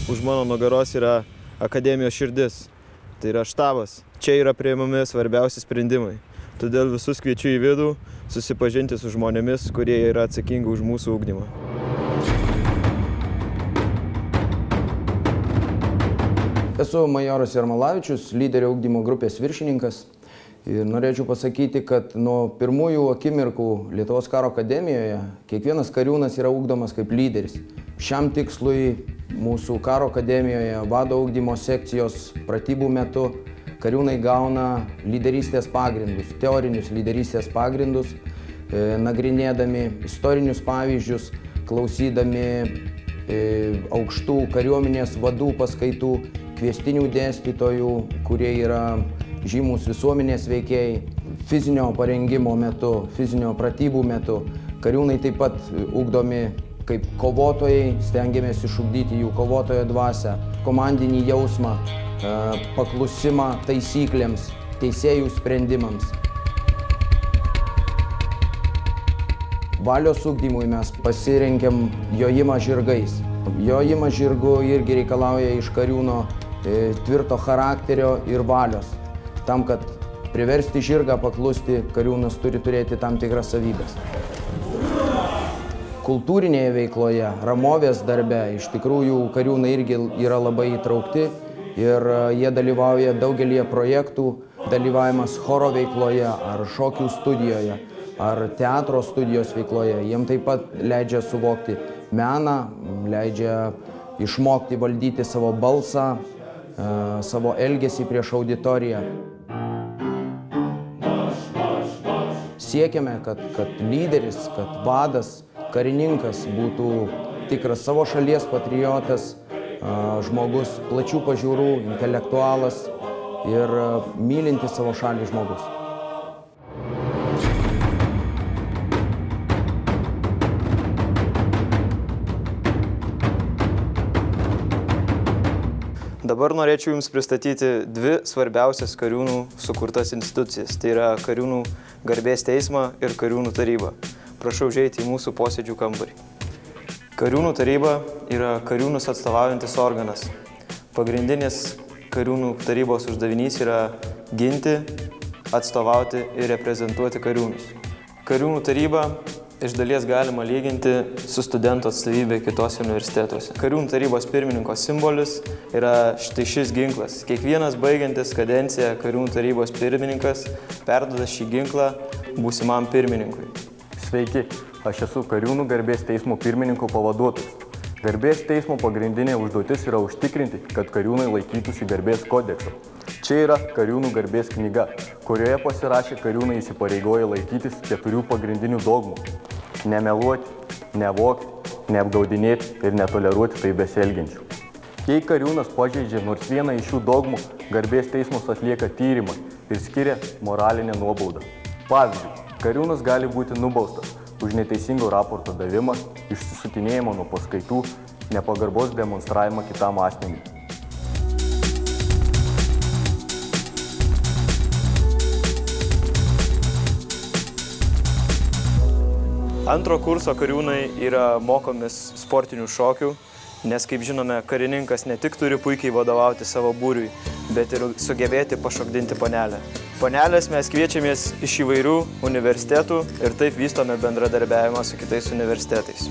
už mano nugaros yra akademijos širdis. Tai yra štabas. Čia yra priimami svarbiausi sprendimai. Todėl visus kviečiu į vidų susipažinti su žmonėmis, kurie yra atsakingi už mūsų ugdymą. Esu Majoras Jarmalavičius, lyderio ugdymo grupės viršininkas. Ir norėčiau pasakyti, kad nuo pirmųjų akimirkų Lietuvos karo akademijoje kiekvienas kariūnas yra ugdomas kaip lyderis. Šiam tikslui mūsų karo akademijoje vado ugdymo sekcijos pratybų metu kariūnai gauna lyderystės pagrindus, teorinius lyderystės pagrindus, nagrinėdami istorinius pavyzdžius, klausydami aukštų kariuomenės vadų paskaitų, kviestinių dėstytojų, kurie yra žymus visuomenės veikėjai. Fizinio parengimo metu, fizinio pratybų metu kariūnai taip pat ugdomi kaip kovotojai, stengiamės išugdyti jų kovotojo dvasią, komandinį jausmą, paklusimą taisyklėms, teisėjų sprendimams. Valios ugdymui mes pasirinkėm jojimą žirgais. Jojimas žirgu irgi reikalauja iš kariūno tvirto charakterio ir valios. Tam, kad priversti žirgą paklusti, kariūnas turi turėti tam tikras savybės. Kultūrinėje veikloje, ramovės darbe, iš tikrųjų kariūnai irgi yra labai įtraukti ir jie dalyvauja daugelį projektų, dalyvavimas choro veikloje ar šokių studijoje ar teatro studijos veikloje. Jiem taip pat leidžia suvokti meną, leidžia išmokti valdyti savo balsą, savo elgesį prieš auditoriją. Siekiame, kad lyderis, kad vadas, karininkas būtų tikras savo šalies patriotas, žmogus plačių pažiūrų, intelektualas ir mylintis savo šalį žmogus. Dabar norėčiau Jums pristatyti dvi svarbiausias kariūnų sukurtas institucijas. Tai yra kariūnų garbės teismą ir kariūnų tarybą. Prašau užeiti į mūsų posėdžių kambarį. Kariūnų taryba yra kariūnus atstovaujantis organas. Pagrindinis kariūnų tarybos uždavinys yra ginti, atstovauti ir reprezentuoti kariūnus. Kariūnų taryba iš dalies galima lyginti su studentų atstovybė kitose universitetuose. Kariūnų tarybos pirmininko simbolis yra štai šis ginklas. Kiekvienas baigiantis kadenciją kariūnų tarybos pirmininkas perduoda šį ginklą būsimam pirmininkui. Sveiki, aš esu kariūnų garbės teismo pirmininko pavaduotojas. Garbės teismo pagrindinė užduotis yra užtikrinti, kad kariūnai laikytųsi garbės kodekso. Čia yra kariūnų garbės knyga, kurioje pasirašę kariūnai įsipareigoja laikytis 4 pagrindinių dogmų: nemeluoti, nevogti, neapgaudinėti ir netoleruoti tai besielgiančių. Jei kariūnas pažeidžia nors vieną iš šių dogmų, garbės teismas atlieka tyrimą ir skiria moralinę nuobaudą. Pavyzdžiui, kariūnas gali būti nubaustas už neteisingo raporto davimą, išsisukinėjimą nuo paskaitų, nepagarbos demonstravimą kitam asmeniui. Antro kurso kariūnai yra mokomis sportinių šokių, nes, kaip žinome, karininkas ne tik turi puikiai vadovauti savo būriui, bet ir sugebėti pašokdinti panelę. Panelės mes kviečiamės iš įvairių universitetų ir taip vystome bendradarbiavimą su kitais universitetais.